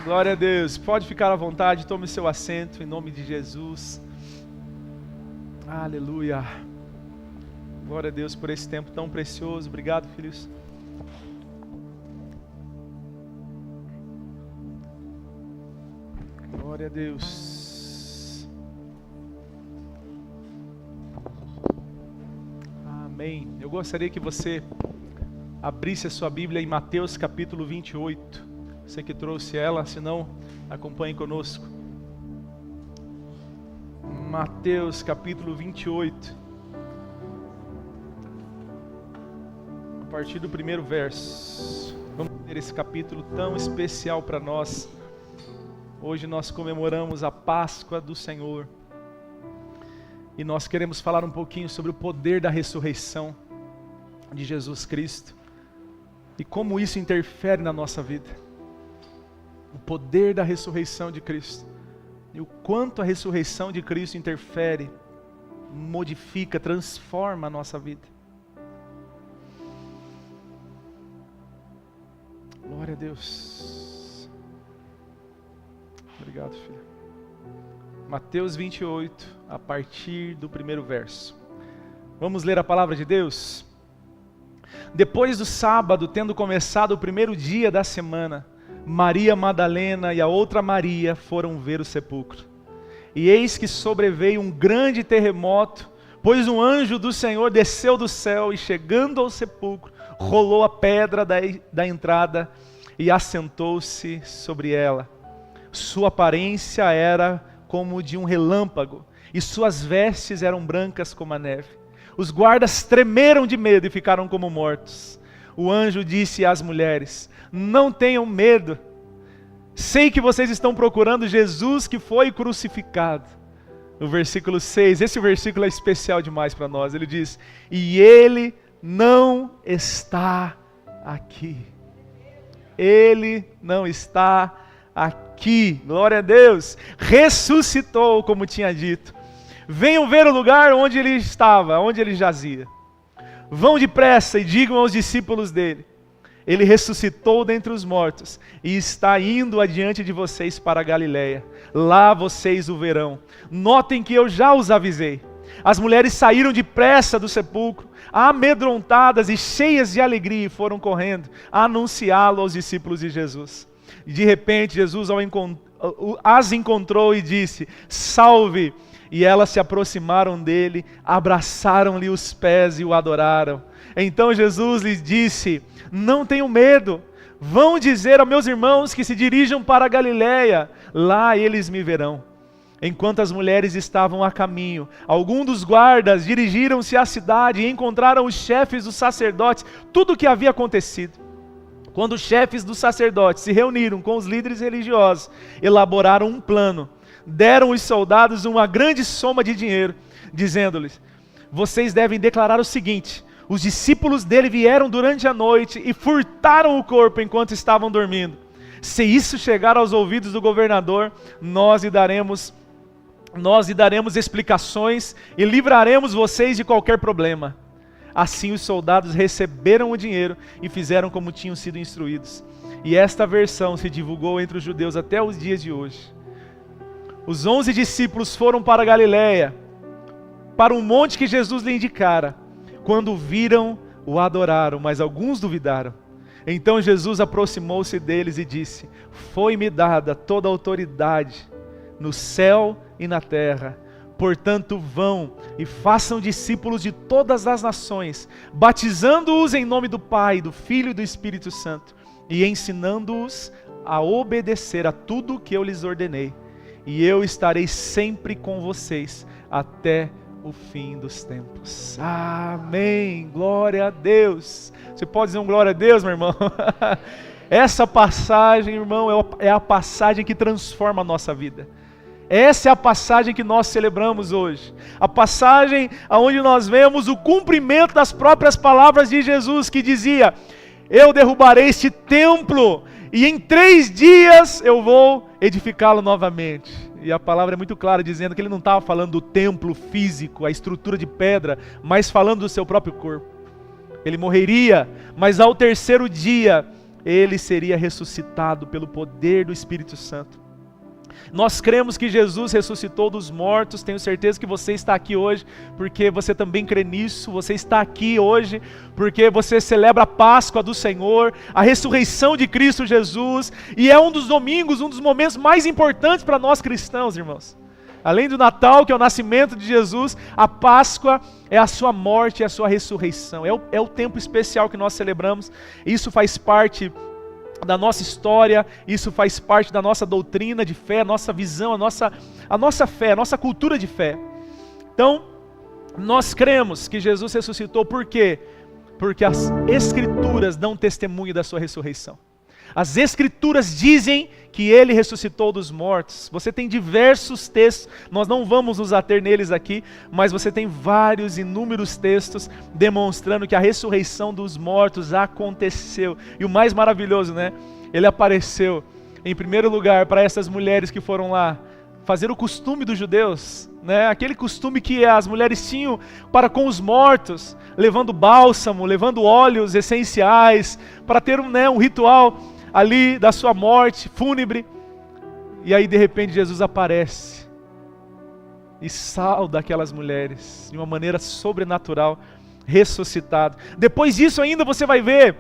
Glória a Deus. Pode ficar à vontade, tome seu assento em nome de Jesus. Aleluia. Glória a Deus por esse tempo tão precioso. Obrigado, filhos. Glória a Deus. Amém. Eu gostaria que você abrisse a sua Bíblia em Mateus capítulo 28. Você que trouxe ela, se não, acompanhe conosco. Mateus capítulo 28. A partir do primeiro verso. Vamos ler esse capítulo tão especial para nós. Hoje nós comemoramos a Páscoa do Senhor. E nós queremos falar um pouquinho sobre o poder da ressurreição de Jesus Cristo. E como isso interfere na nossa vida. O poder da ressurreição de Cristo. E o quanto a ressurreição de Cristo interfere, modifica, transforma a nossa vida. Glória a Deus. Obrigado, filho. Mateus 28, a partir do primeiro verso. Vamos ler a palavra de Deus? Depois do sábado, tendo começado o primeiro dia da semana, Maria Madalena e a outra Maria foram ver o sepulcro. E eis que sobreveio um grande terremoto, pois um anjo do Senhor desceu do céu e, chegando ao sepulcro, rolou a pedra da entrada e assentou-se sobre ela. Sua aparência era como de um relâmpago, e suas vestes eram brancas como a neve. Os guardas tremeram de medo e ficaram como mortos. O anjo disse às mulheres: não tenham medo. Sei que vocês estão procurando Jesus que foi crucificado. No versículo 6, esse versículo é especial demais para nós. Ele diz: e ele não está aqui. Ele não está aqui. Glória a Deus. Ressuscitou, como tinha dito. Venham ver o lugar onde ele estava, onde ele jazia. Vão depressa e digam aos discípulos dele: ele ressuscitou dentre os mortos e está indo adiante de vocês para a Galileia. Lá vocês o verão. Notem que eu já os avisei. As mulheres saíram depressa do sepulcro, amedrontadas e cheias de alegria, e foram correndo a anunciá-lo aos discípulos de Jesus. E de repente Jesus as encontrou e disse: salve! E elas se aproximaram dele, abraçaram-lhe os pés e o adoraram. Então Jesus lhes disse: não tenham medo, vão dizer aos meus irmãos que se dirijam para a Galileia, lá eles me verão. Enquanto as mulheres estavam a caminho, alguns dos guardas dirigiram-se à cidade e encontraram os chefes dos sacerdotes, tudo o que havia acontecido. Quando os chefes dos sacerdotes se reuniram com os líderes religiosos, elaboraram um plano. Deram os soldados uma grande soma de dinheiro, dizendo-lhes: vocês devem declarar o seguinte: os discípulos dele vieram durante a noite e furtaram o corpo enquanto estavam dormindo. Se isso chegar aos ouvidos do governador, nós lhe daremos explicações e livraremos vocês de qualquer problema. Assim os soldados receberam o dinheiro e fizeram como tinham sido instruídos. E esta versão se divulgou entre os judeus até os dias de hoje. Os 11 discípulos foram para a Galileia, para um monte que Jesus lhe indicara. Quando o viram, o adoraram, mas alguns duvidaram. Então Jesus aproximou-se deles e disse: foi-me dada toda a autoridade no céu e na terra. Portanto, vão e façam discípulos de todas as nações, batizando-os em nome do Pai, do Filho e do Espírito Santo, e ensinando-os a obedecer a tudo o que eu lhes ordenei. E eu estarei sempre com vocês até o fim dos tempos. Amém. Glória a Deus. Você pode dizer um glória a Deus, meu irmão? Essa passagem, irmão, é a passagem que transforma a nossa vida. Essa é a passagem que nós celebramos hoje. A passagem onde nós vemos o cumprimento das próprias palavras de Jesus, que dizia: eu derrubarei este templo e em 3 dias eu vou edificá-lo novamente. E a palavra é muito clara, dizendo que ele não estava falando do templo físico, a estrutura de pedra, mas falando do seu próprio corpo. Ele morreria, mas ao 3º dia ele seria ressuscitado pelo poder do Espírito Santo. Nós cremos que Jesus ressuscitou dos mortos. Tenho certeza que você está aqui hoje porque você também crê nisso. Você está aqui hoje porque você celebra a Páscoa do Senhor, a ressurreição de Cristo Jesus, e é um dos domingos, um dos momentos mais importantes para nós cristãos, irmãos. Além do Natal, que é o nascimento de Jesus, a Páscoa é a sua morte e a sua ressurreição. É o tempo especial que nós celebramos. Isso faz parte da nossa história, isso faz parte da nossa doutrina de fé, a nossa visão, a nossa fé, a nossa cultura de fé. Então, nós cremos que Jesus ressuscitou, por quê? Porque as Escrituras dão testemunho da sua ressurreição. As Escrituras dizem que Ele ressuscitou dos mortos. Você tem diversos textos, nós não vamos nos ater neles aqui, mas você tem vários, inúmeros textos demonstrando que a ressurreição dos mortos aconteceu. E o mais maravilhoso, né? Ele apareceu, em primeiro lugar, para essas mulheres que foram lá fazer o costume dos judeus, né? Aquele costume que as mulheres tinham para com os mortos, levando bálsamo, levando óleos essenciais, para ter um ritual ali da sua morte fúnebre. E aí de repente Jesus aparece e salva aquelas mulheres de uma maneira sobrenatural, ressuscitado. Dois disso ainda você vai ver,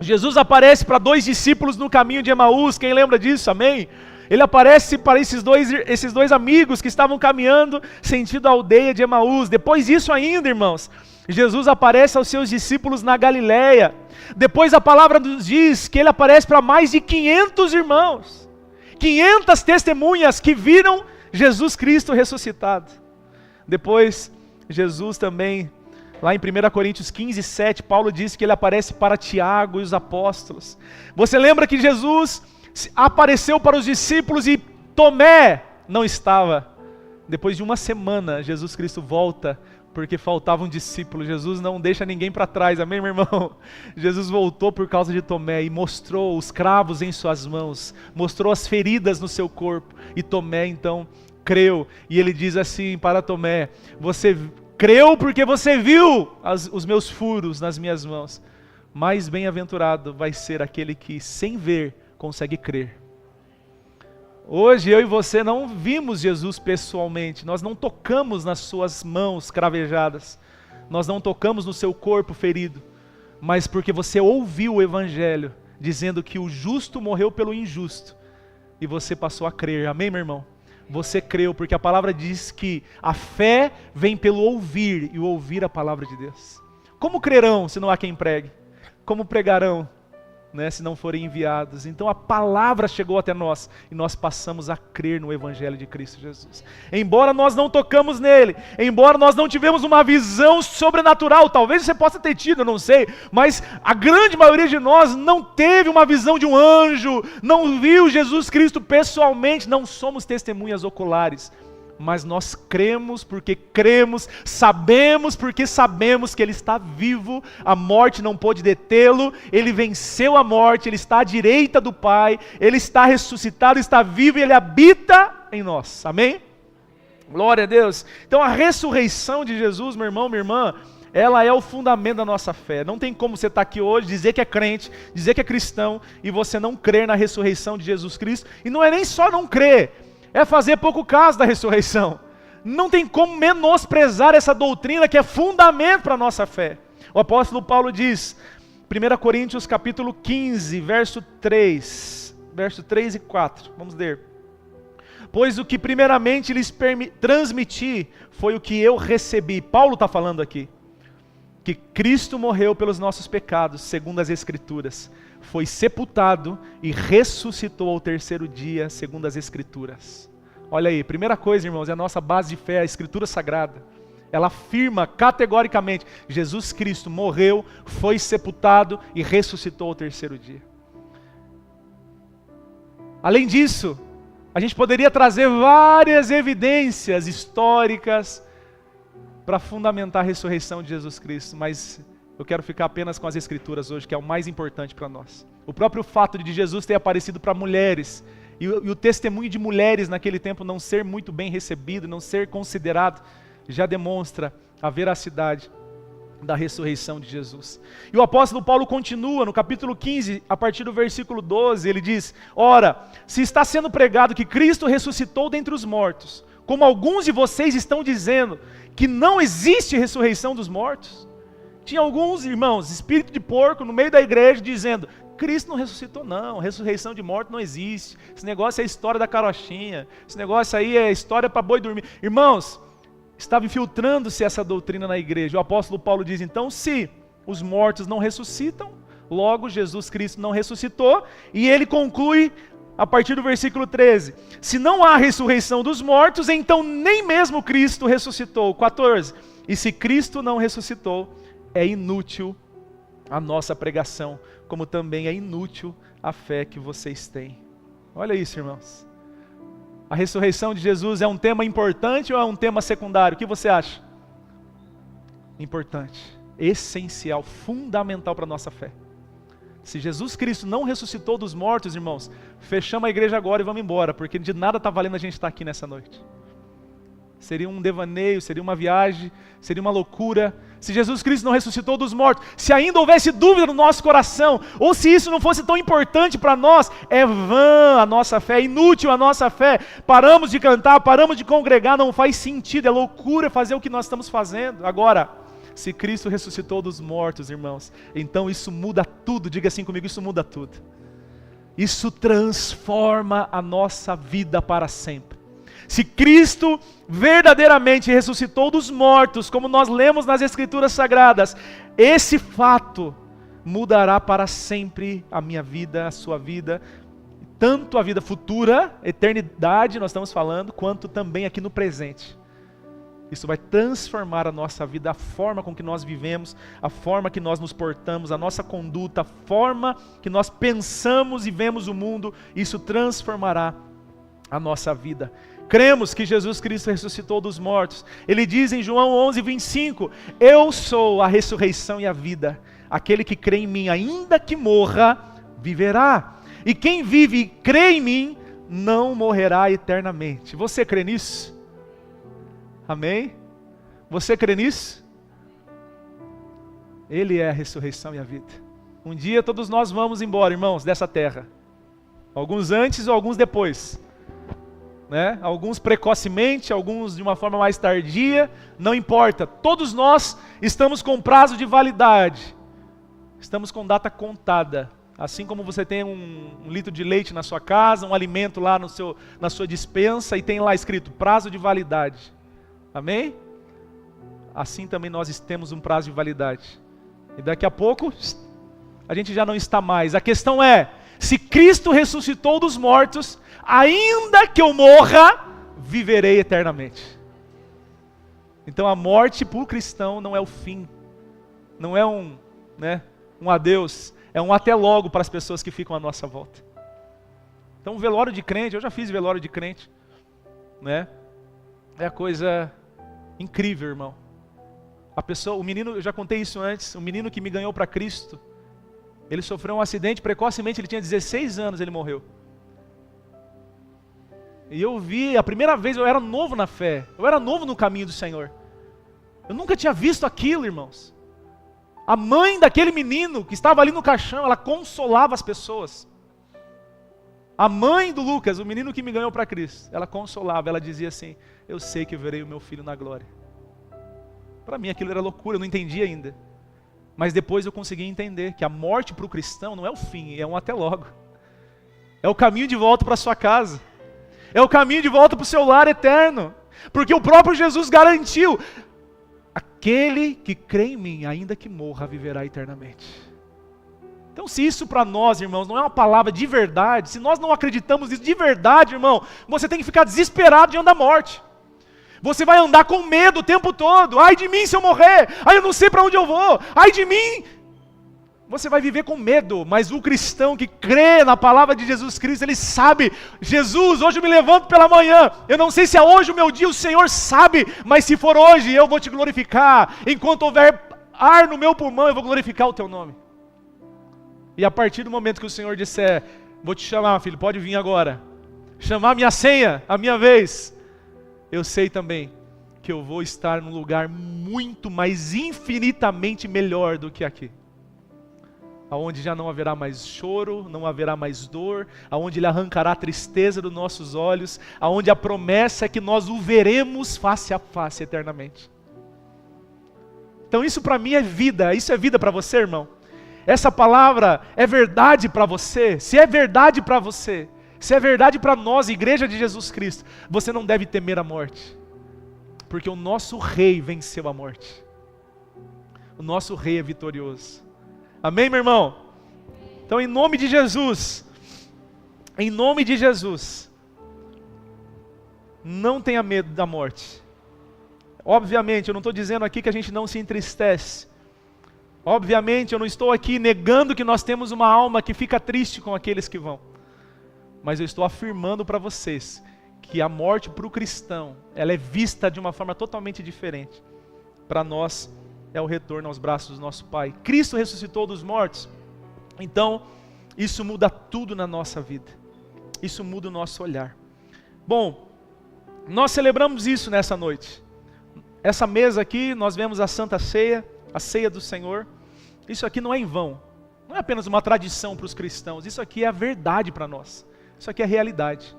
Jesus aparece para 2 discípulos no caminho de Emaús. Quem lembra disso? Amém? Ele aparece para esses dois amigos que estavam caminhando sentido a aldeia de Emaús. Depois disso ainda, irmãos, Jesus aparece aos seus discípulos na Galileia. Depois a palavra nos diz que ele aparece para mais de 500 irmãos. 500 testemunhas que viram Jesus Cristo ressuscitado. Depois, Jesus também, lá em 1 Coríntios 15, 7, Paulo diz que ele aparece para Tiago e os apóstolos. Você lembra que Jesus apareceu para os discípulos e Tomé não estava. Depois de uma semana, Jesus Cristo volta, porque faltava um discípulo. Jesus não deixa ninguém para trás, amém, meu irmão? Jesus voltou por causa de Tomé e mostrou os cravos em suas mãos, mostrou as feridas no seu corpo, e Tomé então creu, e ele diz assim para Tomé: você creu porque você viu os meus furos nas minhas mãos. Mais bem-aventurado vai ser aquele que sem ver consegue crer. Hoje eu e você não vimos Jesus pessoalmente, nós não tocamos nas suas mãos cravejadas, nós não tocamos no seu corpo ferido, mas porque você ouviu o Evangelho, dizendo que o justo morreu pelo injusto, e você passou a crer, amém, meu irmão? Você creu, porque a palavra diz que a fé vem pelo ouvir, e o ouvir a palavra de Deus. Como crerão se não há quem pregue? Como pregarão, se não forem enviados? Então a palavra chegou até nós e nós passamos a crer no Evangelho de Cristo Jesus. Embora nós não tocamos nele, embora nós não tivemos uma visão sobrenatural, talvez você possa ter tido, eu não sei, mas a grande maioria de nós não teve uma visão de um anjo, não viu Jesus Cristo pessoalmente, não somos testemunhas oculares. Mas nós cremos porque cremos, sabemos porque sabemos que Ele está vivo, a morte não pôde detê-lo, Ele venceu a morte, Ele está à direita do Pai, Ele está ressuscitado, está vivo e Ele habita em nós, amém? Glória a Deus. Então a ressurreição de Jesus, meu irmão, minha irmã, ela é o fundamento da nossa fé. Não tem como você estar aqui hoje, dizer que é crente, dizer que é cristão, e você não crer na ressurreição de Jesus Cristo. E não é nem só não crer, é fazer pouco caso da ressurreição. Não tem como menosprezar essa doutrina que é fundamento para a nossa fé. O apóstolo Paulo diz, 1 Coríntios capítulo 15, verso 3 e 4, vamos ler. Pois o que primeiramente lhes transmiti foi o que eu recebi. Paulo está falando aqui, que Cristo morreu pelos nossos pecados, segundo as Escrituras, foi sepultado e ressuscitou ao terceiro dia, segundo as Escrituras. Olha aí, primeira coisa, irmãos, é a nossa base de fé, a Escritura Sagrada. Ela afirma categoricamente, Jesus Cristo morreu, foi sepultado e ressuscitou ao terceiro dia. Além disso, a gente poderia trazer várias evidências históricas para fundamentar a ressurreição de Jesus Cristo, mas eu quero ficar apenas com as Escrituras hoje, que é o mais importante para nós. O próprio fato de Jesus ter aparecido para mulheres, e o testemunho de mulheres naquele tempo não ser muito bem recebido, não ser considerado, já demonstra a veracidade da ressurreição de Jesus. E o apóstolo Paulo continua no capítulo 15, a partir do versículo 12, ele diz: ora, se está sendo pregado que Cristo ressuscitou dentre os mortos, como alguns de vocês estão dizendo que não existe ressurreição dos mortos. Tinha alguns irmãos, espírito de porco no meio da igreja dizendo: Cristo não ressuscitou não, ressurreição de mortos não existe, esse negócio é história da carochinha, esse negócio aí é história para boi dormir. Irmãos, estava infiltrando-se essa doutrina na igreja. O apóstolo Paulo diz então: se os mortos não ressuscitam, logo Jesus Cristo não ressuscitou, e ele conclui a partir do versículo 13: se não há ressurreição dos mortos, então nem mesmo Cristo ressuscitou. 14: e se Cristo não ressuscitou, é inútil a nossa pregação, como também é inútil a fé que vocês têm. Olha isso, irmãos. A ressurreição de Jesus é um tema importante ou é um tema secundário? O que você acha? Importante, essencial, fundamental para a nossa fé. Se Jesus Cristo não ressuscitou dos mortos, irmãos, fechamos a igreja agora e vamos embora, porque de nada está valendo a gente estar aqui nessa noite. Seria um devaneio, seria uma viagem, seria uma loucura. Se Jesus Cristo não ressuscitou dos mortos, se ainda houvesse dúvida no nosso coração, ou se isso não fosse tão importante para nós, é vã a nossa fé, é inútil a nossa fé. Paramos de cantar, paramos de congregar, não faz sentido, é loucura fazer o que nós estamos fazendo. Agora, se Cristo ressuscitou dos mortos, irmãos, então isso muda tudo. Diga assim comigo: isso muda tudo. Isso transforma a nossa vida para sempre. Se Cristo verdadeiramente ressuscitou dos mortos, como nós lemos nas Escrituras Sagradas, esse fato mudará para sempre a minha vida, a sua vida, tanto a vida futura, eternidade nós estamos falando, quanto também aqui no presente. Isso vai transformar a nossa vida, a forma com que nós vivemos, a forma que nós nos portamos, a nossa conduta, a forma que nós pensamos e vemos o mundo. Isso transformará a nossa vida. Cremos que Jesus Cristo ressuscitou dos mortos. Ele diz em João 11:25, eu sou a ressurreição e a vida. Aquele que crê em mim, ainda que morra, viverá. E quem vive e crê em mim, não morrerá eternamente. Você crê nisso? Amém? Você crê nisso? Ele é a ressurreição e a vida. Um dia todos nós vamos embora, irmãos, dessa terra. Alguns antes ou alguns depois. Né? Alguns precocemente, alguns de uma forma mais tardia, não importa. Todos nós estamos com prazo de validade. Estamos com data contada. Assim como você tem um litro de leite na sua casa, um alimento lá na sua despensa e tem lá escrito prazo de validade. Amém? Assim também nós temos um prazo de validade. E daqui a pouco, a gente já não está mais. A questão é, se Cristo ressuscitou dos mortos, ainda que eu morra, viverei eternamente. Então a morte para o cristão não é o fim. Não é um adeus. É um até logo para as pessoas que ficam à nossa volta. Então o velório de crente, eu já fiz velório de crente. Né? É a coisa incrível, irmão. O menino, eu já contei isso antes, o menino que me ganhou para Cristo, ele sofreu um acidente precocemente, ele tinha 16 anos, ele morreu. E eu vi, a primeira vez eu era novo na fé, eu era novo no caminho do Senhor. Eu nunca tinha visto aquilo, irmãos. A mãe daquele menino que estava ali no caixão, ela consolava as pessoas. A mãe do Lucas, o menino que me ganhou para Cristo, ela consolava, ela dizia assim, eu sei que eu verei o meu filho na glória. Para mim aquilo era loucura, eu não entendia ainda. Mas depois eu consegui entender que a morte para o cristão não é o fim, é um até logo. É o caminho de volta para a sua casa. É o caminho de volta para o seu lar eterno. Porque o próprio Jesus garantiu, aquele que crê em mim, ainda que morra, viverá eternamente. Então se isso para nós, irmãos, não é uma palavra de verdade, se nós não acreditamos nisso de verdade, irmão, você tem que ficar desesperado diante da morte. Você vai andar com medo o tempo todo. Ai de mim se eu morrer. Ai eu não sei para onde eu vou. Ai de mim. Você vai viver com medo. Mas o cristão que crê na palavra de Jesus Cristo, ele sabe. Jesus, hoje eu me levanto pela manhã. Eu não sei se é hoje o meu dia, o Senhor sabe. Mas se for hoje, eu vou te glorificar. Enquanto houver ar no meu pulmão, eu vou glorificar o teu nome. E a partir do momento que o Senhor disser, vou te chamar, filho, pode vir agora. Chamar minha senha, a minha vez. Eu sei também que eu vou estar num lugar muito mais infinitamente melhor do que aqui. Aonde já não haverá mais choro, não haverá mais dor, aonde Ele arrancará a tristeza dos nossos olhos, aonde a promessa é que nós o veremos face a face eternamente. Então isso para mim é vida, isso é vida para você, irmão. Essa palavra é verdade para você. Se é verdade para você, se é verdade para nós, Igreja de Jesus Cristo, você não deve temer a morte, porque o nosso Rei venceu a morte. O nosso Rei é vitorioso. Amém, meu irmão? Então, em nome de Jesus, não tenha medo da morte. Obviamente, eu não estou dizendo aqui que a gente não se entristece. Obviamente, eu não estou aqui negando que nós temos uma alma que fica triste com aqueles que vão. Mas eu estou afirmando para vocês que a morte para o cristão, ela é vista de uma forma totalmente diferente. Para nós, é o retorno aos braços do nosso Pai. Cristo ressuscitou dos mortos. Então, isso muda tudo na nossa vida. Isso muda o nosso olhar. Bom, nós celebramos isso nessa noite. Essa mesa aqui, nós vemos a Santa Ceia, a Ceia do Senhor. Isso aqui não é em vão. Não é apenas uma tradição para os cristãos. Isso aqui é a verdade para nós. Isso aqui é a realidade.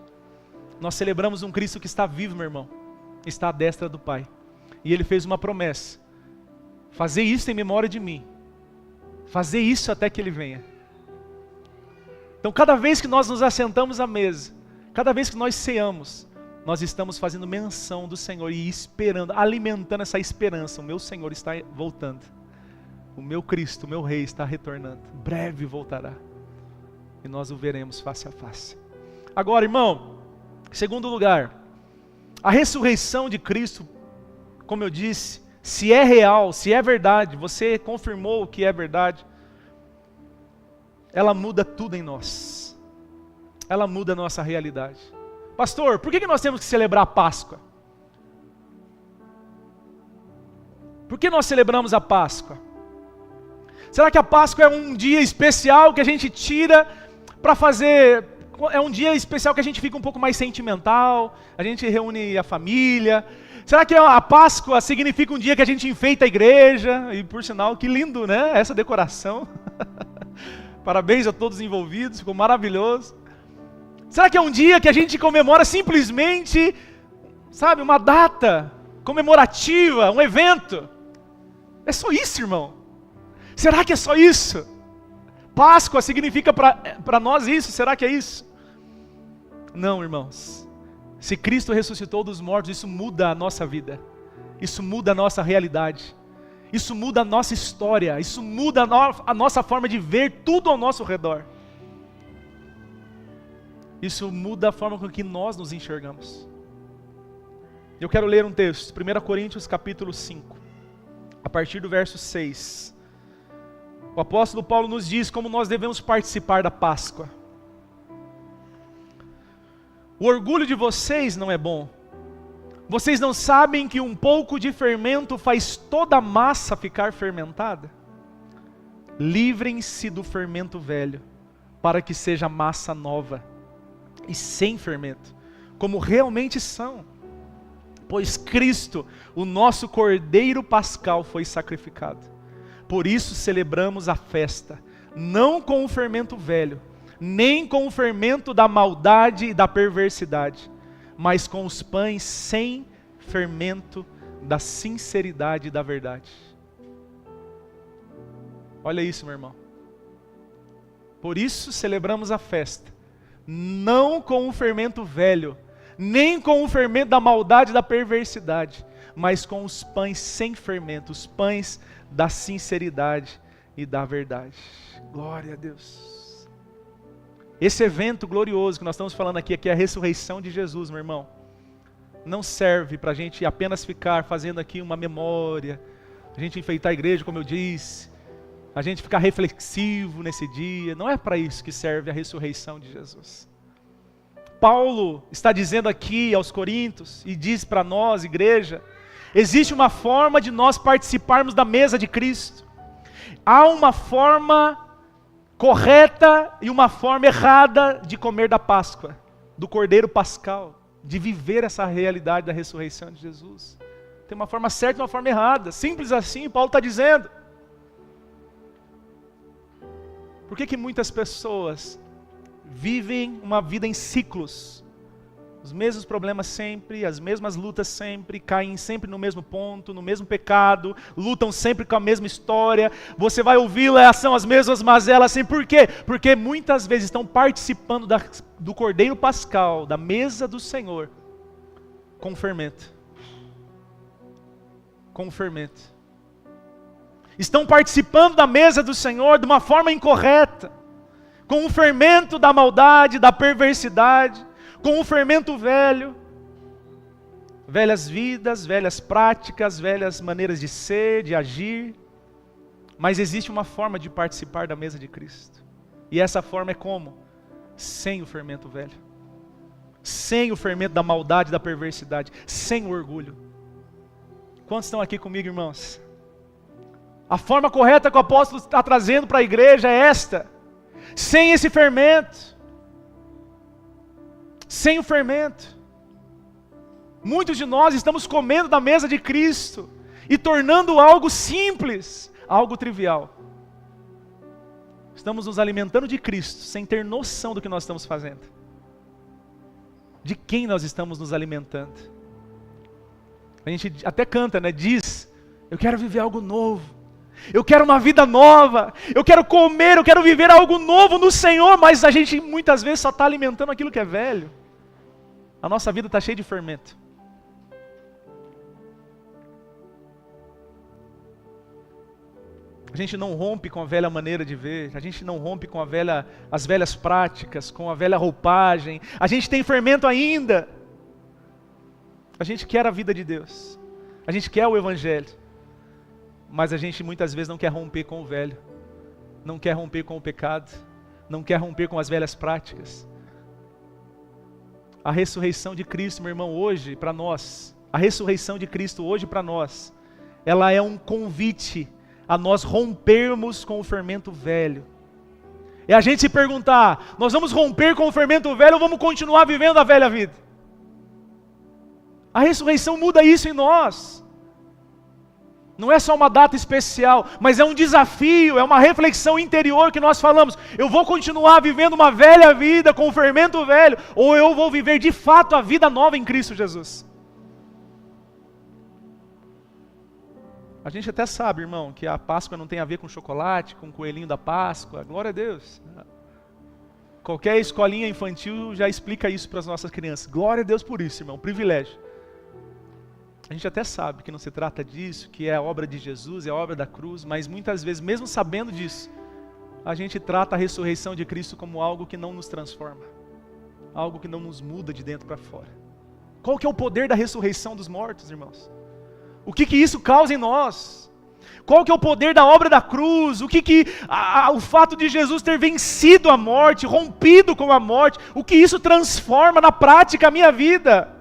Nós celebramos um Cristo que está vivo, meu irmão. Está à destra do Pai. E Ele fez uma promessa. Fazer isso em memória de mim. Fazer isso até que Ele venha. Então, cada vez que nós nos assentamos à mesa, cada vez que nós ceamos, nós estamos fazendo menção do Senhor e esperando, alimentando essa esperança. O meu Senhor está voltando. O meu Cristo, o meu Rei está retornando. Breve voltará. E nós o veremos face a face. Agora, irmão, em segundo lugar, a ressurreição de Cristo, como eu disse, se é real, se é verdade, você confirmou que é verdade, ela muda tudo em nós. Ela muda a nossa realidade. Pastor, por que nós temos que celebrar a Páscoa? Por que nós celebramos a Páscoa? Será que a Páscoa é um dia especial que a gente tira para fazer... É um dia especial que a gente fica um pouco mais sentimental, a gente reúne a família... Será que a Páscoa significa um dia que a gente enfeita a igreja? E por sinal, que lindo, né? Essa decoração. Parabéns a todos os envolvidos, ficou maravilhoso. Será que é um dia que a gente comemora simplesmente, sabe, uma data comemorativa, um evento? É só isso, irmão? Será que é só isso? Páscoa significa para nós isso? Será que é isso? Não, irmãos. Se Cristo ressuscitou dos mortos, isso muda a nossa vida. Isso muda a nossa realidade. Isso muda a nossa história. Isso muda a nossa forma de ver tudo ao nosso redor. Isso muda a forma com que nós nos enxergamos. Eu quero ler um texto, 1 Coríntios capítulo 5, a partir do verso 6. O apóstolo Paulo nos diz como nós devemos participar da Páscoa. O orgulho de vocês não é bom. Vocês não sabem que um pouco de fermento faz toda a massa ficar fermentada? Livrem-se do fermento velho, para que seja massa nova e sem fermento, como realmente são. Pois Cristo, o nosso Cordeiro Pascal, foi sacrificado. Por isso celebramos a festa, não com o fermento velho, nem com o fermento da maldade e da perversidade, mas com os pães sem fermento da sinceridade e da verdade. Olha isso, meu irmão. Por isso celebramos a festa, não com o fermento velho, nem com o fermento da maldade e da perversidade, mas com os pães sem fermento, os pães da sinceridade e da verdade. Glória a Deus. Esse evento glorioso que nós estamos falando aqui é a ressurreição de Jesus, meu irmão. Não serve para a gente apenas ficar fazendo aqui uma memória, a gente enfeitar a igreja, como eu disse, a gente ficar reflexivo nesse dia. Não é para isso que serve a ressurreição de Jesus. Paulo está dizendo aqui aos Coríntios e diz para nós, igreja, existe uma forma de nós participarmos da mesa de Cristo. Há uma forma correta e uma forma errada de comer da Páscoa, do Cordeiro Pascal, de viver essa realidade da ressurreição de Jesus. Tem uma forma certa e uma forma errada. Simples assim, Paulo está dizendo. Por que muitas pessoas vivem uma vida em ciclos? Os mesmos problemas sempre, as mesmas lutas sempre, caem sempre no mesmo ponto, no mesmo pecado, lutam sempre com a mesma história. Você vai ouvi-la, são as mesmas mazelas assim. Por quê? Porque muitas vezes estão participando do Cordeiro Pascal, da mesa do Senhor, com fermento. Com fermento. Estão participando da mesa do Senhor de uma forma incorreta, com o fermento da maldade, da perversidade, com o fermento velho, velhas vidas, velhas práticas, velhas maneiras de ser, de agir. Mas existe uma forma de participar da mesa de Cristo, e essa forma é como? Sem o fermento velho, sem o fermento da maldade, da perversidade, sem o orgulho. Quantos estão aqui comigo, irmãos? A forma correta que o apóstolo está trazendo para a igreja é esta: sem esse fermento. Sem o fermento. Muitos de nós estamos comendo da mesa de Cristo e tornando algo simples, algo trivial. Estamos nos alimentando de Cristo sem ter noção do que nós estamos fazendo. De quem nós estamos nos alimentando. A gente até canta, né? Diz: eu quero viver algo novo. Eu quero uma vida nova. Eu quero comer, eu quero viver algo novo no Senhor. Mas a gente muitas vezes só está alimentando aquilo que é velho. A nossa vida está cheia de fermento. A gente não rompe com a velha maneira de ver. A gente não rompe com as velhas práticas, com a velha roupagem. A gente tem fermento ainda. A gente quer a vida de Deus. A gente quer o Evangelho. Mas a gente muitas vezes não quer romper com o velho. Não quer romper com o pecado. Não quer romper com as velhas práticas. A ressurreição de Cristo, meu irmão, hoje para nós, a ressurreição de Cristo hoje para nós, ela é um convite a nós rompermos com o fermento velho. É a gente se perguntar: nós vamos romper com o fermento velho ou vamos continuar vivendo a velha vida? A ressurreição muda isso em nós. Não é só uma data especial, mas é um desafio, é uma reflexão interior que nós falamos: eu vou continuar vivendo uma velha vida com o fermento velho, ou eu vou viver de fato a vida nova em Cristo Jesus? A gente até sabe, irmão, que a Páscoa não tem a ver com chocolate, com o coelhinho da Páscoa, glória a Deus. Qualquer escolinha infantil já explica isso para as nossas crianças. Glória a Deus por isso, irmão, privilégio. A gente até sabe que não se trata disso, que é a obra de Jesus, é a obra da cruz, mas muitas vezes, mesmo sabendo disso, a gente trata a ressurreição de Cristo como algo que não nos transforma, algo que não nos muda de dentro para fora. Qual que é o poder da ressurreição dos mortos, irmãos? O que isso causa em nós? Qual que é o poder da obra da cruz? O fato de Jesus ter vencido a morte, rompido com a morte, o que isso transforma na prática a minha vida?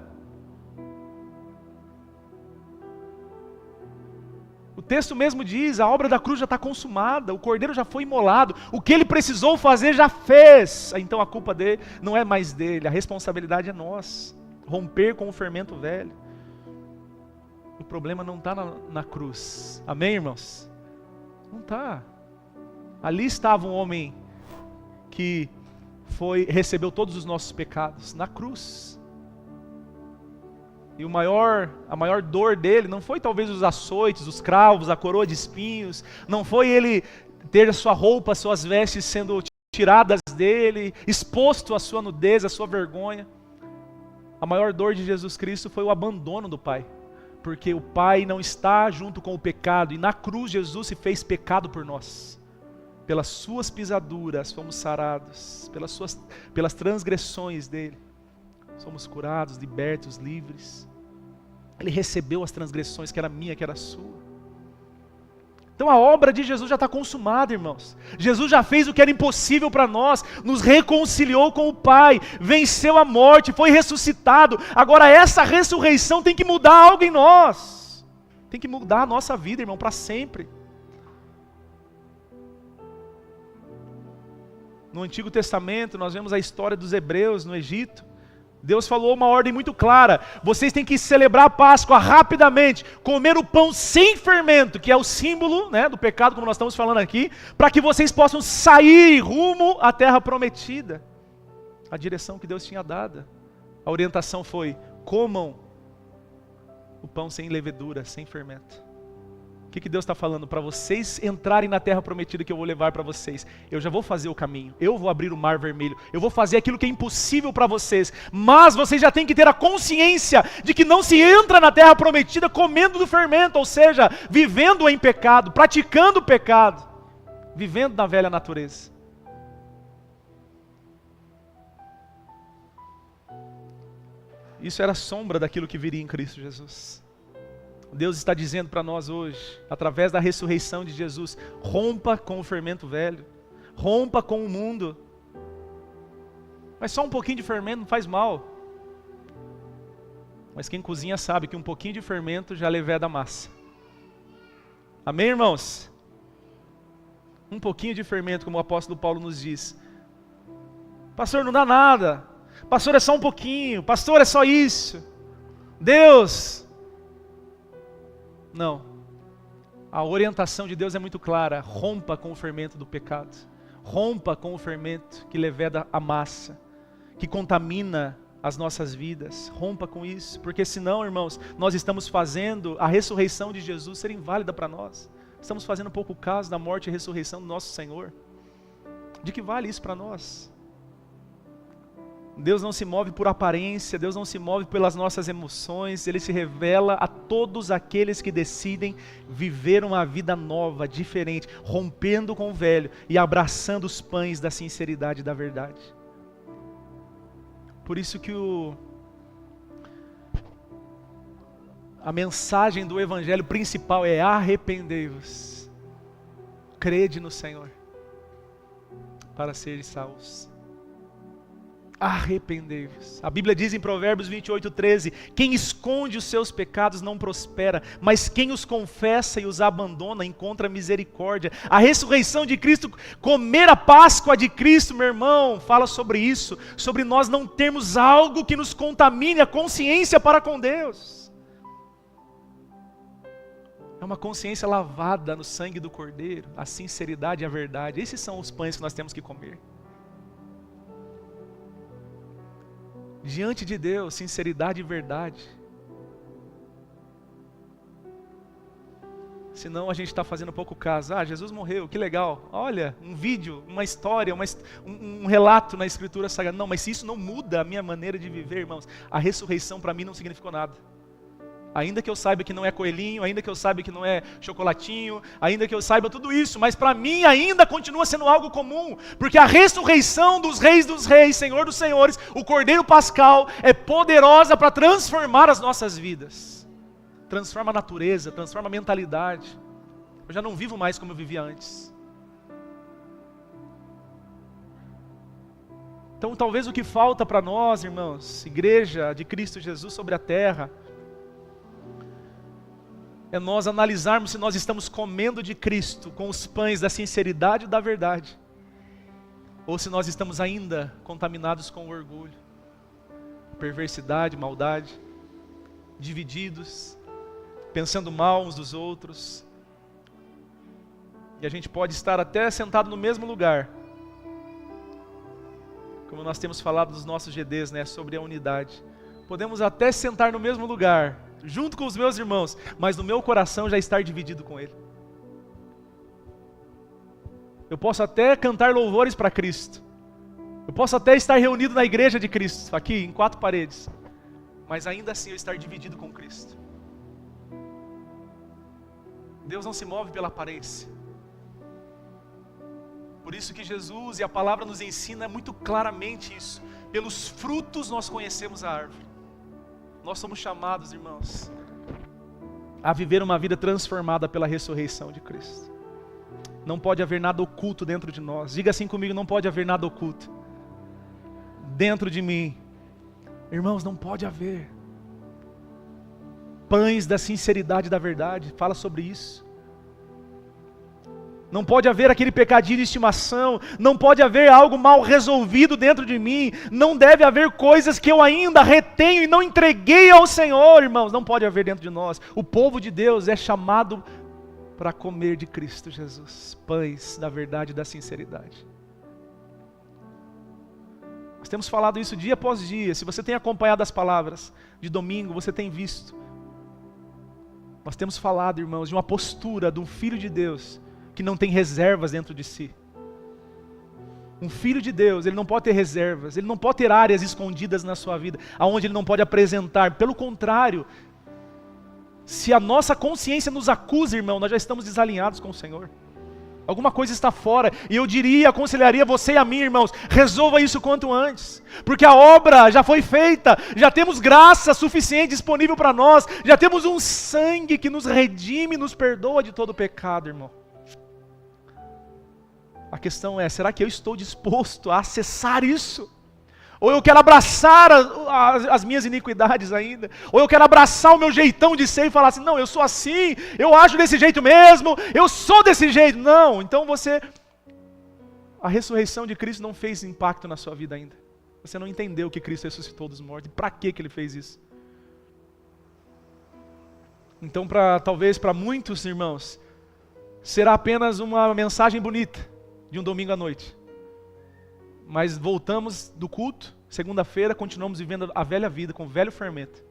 O texto mesmo diz: a obra da cruz já está consumada, o cordeiro já foi imolado, o que ele precisou fazer já fez. Então a culpa dele não é mais dele, a responsabilidade é nossa. Romper com o fermento velho. O problema não está na cruz, amém, irmãos? Não está. Ali estava um homem que recebeu todos os nossos pecados, na cruz. E a maior dor dele não foi talvez os açoites, os cravos, a coroa de espinhos, não foi ele ter a sua roupa, suas vestes sendo tiradas dele, exposto à sua nudez, à sua vergonha. A maior dor de Jesus Cristo foi o abandono do Pai, porque o Pai não está junto com o pecado, e na cruz Jesus se fez pecado por nós. Pelas suas pisaduras fomos sarados, pelas transgressões dele somos curados, libertos, livres. Ele recebeu as transgressões, que era minha, que era sua. Então a obra de Jesus já está consumada, irmãos. Jesus já fez o que era impossível para nós, nos reconciliou com o Pai, venceu a morte, foi ressuscitado. Agora essa ressurreição tem que mudar algo em nós. Tem que mudar a nossa vida, irmão, para sempre. No Antigo Testamento nós vemos a história dos hebreus no Egito. Deus falou uma ordem muito clara: vocês têm que celebrar a Páscoa rapidamente, comer o pão sem fermento, que é o símbolo, né, do pecado, como nós estamos falando aqui, para que vocês possam sair rumo à terra prometida. A direção que Deus tinha dada. A orientação foi: comam o pão sem levedura, sem fermento. O que Deus está falando? Para vocês entrarem na terra prometida que eu vou levar para vocês, eu já vou fazer o caminho, eu vou abrir o mar vermelho, eu vou fazer aquilo que é impossível para vocês, mas vocês já têm que ter a consciência de que não se entra na terra prometida comendo do fermento, ou seja, vivendo em pecado, praticando o pecado, vivendo na velha natureza. Isso era sombra daquilo que viria em Cristo Jesus. Deus está dizendo para nós hoje, através da ressurreição de Jesus: rompa com o fermento velho, rompa com o mundo. Mas só um pouquinho de fermento não faz mal. Mas quem cozinha sabe que um pouquinho de fermento já leveda a massa. Amém, irmãos? Um pouquinho de fermento, como o apóstolo Paulo nos diz. Pastor, não dá nada. Pastor, é só um pouquinho. Pastor, é só isso. Deus... Não, a orientação de Deus é muito clara: rompa com o fermento do pecado, rompa com o fermento que leveda a massa, que contamina as nossas vidas, rompa com isso, porque senão, irmãos, nós estamos fazendo a ressurreição de Jesus ser inválida para nós, estamos fazendo pouco caso da morte e ressurreição do nosso Senhor. De que vale isso para nós? Deus não se move por aparência, Deus não se move pelas nossas emoções, Ele se revela a todos aqueles que decidem viver uma vida nova, diferente, rompendo com o velho e abraçando os pães da sinceridade e da verdade. Por isso que a mensagem do Evangelho principal é: arrependei-vos, crede no Senhor, para seres salvos. Arrependei-vos. A Bíblia diz em Provérbios 28:13: quem esconde os seus pecados não prospera, mas quem os confessa e os abandona encontra misericórdia. A ressurreição de Cristo, comer a Páscoa de Cristo, meu irmão, fala sobre isso, sobre nós não termos algo que nos contamine a consciência para com Deus. É uma consciência lavada no sangue do Cordeiro, a sinceridade e a verdade. Esses são os pães que nós temos que comer. Diante de Deus, sinceridade e verdade. Senão a gente está fazendo pouco caso. Ah, Jesus morreu, que legal. Olha, um vídeo, uma história, um relato na Escritura Sagrada. Não, mas se isso não muda a minha maneira de viver, irmãos, a ressurreição para mim não significou nada. Ainda que eu saiba que não é coelhinho, ainda que eu saiba que não é chocolatinho, ainda que eu saiba tudo isso, mas para mim ainda continua sendo algo comum, porque a ressurreição dos reis, Senhor dos senhores, o Cordeiro Pascal, é poderosa para transformar as nossas vidas. Transforma a natureza, transforma a mentalidade. Eu já não vivo mais como eu vivia antes. Então talvez o que falta para nós, irmãos, igreja de Cristo Jesus sobre a terra, é nós analisarmos se nós estamos comendo de Cristo com os pães da sinceridade e da verdade, ou se nós estamos ainda contaminados com orgulho, perversidade, maldade, divididos, pensando mal uns dos outros. E a gente pode estar até sentado no mesmo lugar, como nós temos falado nos nossos GDs, né, sobre a unidade. Podemos até sentar no mesmo lugar, junto com os meus irmãos, mas no meu coração já estar dividido com Ele. Eu posso até cantar louvores para Cristo, eu posso até estar reunido na igreja de Cristo, aqui em 4 paredes, mas ainda assim eu estar dividido com Cristo. Deus não se move pela aparência. Por isso que Jesus e a palavra nos ensina muito claramente isso. Pelos frutos nós conhecemos a árvore. Nós somos chamados, irmãos, a viver uma vida transformada pela ressurreição de Cristo. Não pode haver nada oculto dentro de nós. Diga assim comigo: não pode haver nada oculto dentro de mim. Irmãos, não pode haver. Pães da sinceridade e da verdade, fala sobre isso. Não pode haver aquele pecadinho de estimação, não pode haver algo mal resolvido dentro de mim, não deve haver coisas que eu ainda retenho e não entreguei ao Senhor, irmãos, não pode haver dentro de nós. O povo de Deus é chamado para comer de Cristo Jesus, pães da verdade e da sinceridade. Nós temos falado isso dia após dia. Se você tem acompanhado as palavras de domingo, você tem visto. Nós temos falado, irmãos, de uma postura de um filho de Deus que não tem reservas dentro de si. Um filho de Deus, ele não pode ter reservas, ele não pode ter áreas escondidas na sua vida, aonde ele não pode apresentar. Pelo contrário, se a nossa consciência nos acusa, irmão, nós já estamos desalinhados com o Senhor. Alguma coisa está fora, e eu diria, aconselharia você e a mim, irmãos, resolva isso quanto antes, porque a obra já foi feita, já temos graça suficiente disponível para nós, já temos um sangue que nos redime, nos perdoa de todo pecado, irmão. A questão é, será que eu estou disposto a acessar isso? Ou eu quero abraçar as minhas iniquidades ainda? Ou eu quero abraçar o meu jeitão de ser e falar assim, não, eu sou assim, eu ajo desse jeito mesmo, eu sou desse jeito. Não, então a ressurreição de Cristo não fez impacto na sua vida ainda. Você não entendeu que Cristo ressuscitou dos mortos, e para que Ele fez isso? Então, talvez para muitos irmãos, será apenas uma mensagem bonita, de um domingo à noite. Mas voltamos do culto, segunda-feira, continuamos vivendo a velha vida, com o velho fermento.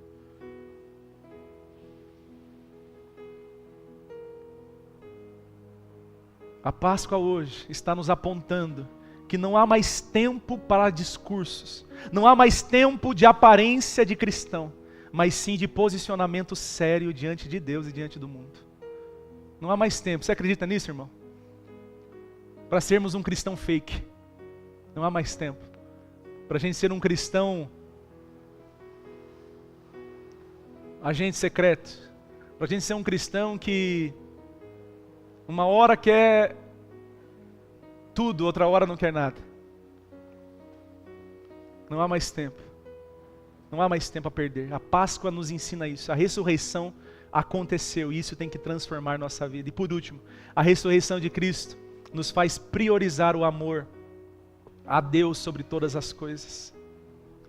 A Páscoa hoje está nos apontando que não há mais tempo para discursos, não há mais tempo de aparência de cristão, mas sim de posicionamento sério diante de Deus e diante do mundo. Não há mais tempo. Você acredita nisso, irmão? Para sermos um cristão fake. Não há mais tempo. Para a gente ser um cristão agente secreto. Para a gente ser um cristão que uma hora quer tudo, outra hora não quer nada. Não há mais tempo. Não há mais tempo a perder. A Páscoa nos ensina isso. A ressurreição aconteceu e isso tem que transformar nossa vida. E por último, a ressurreição de Cristo nos faz priorizar o amor a Deus sobre todas as coisas.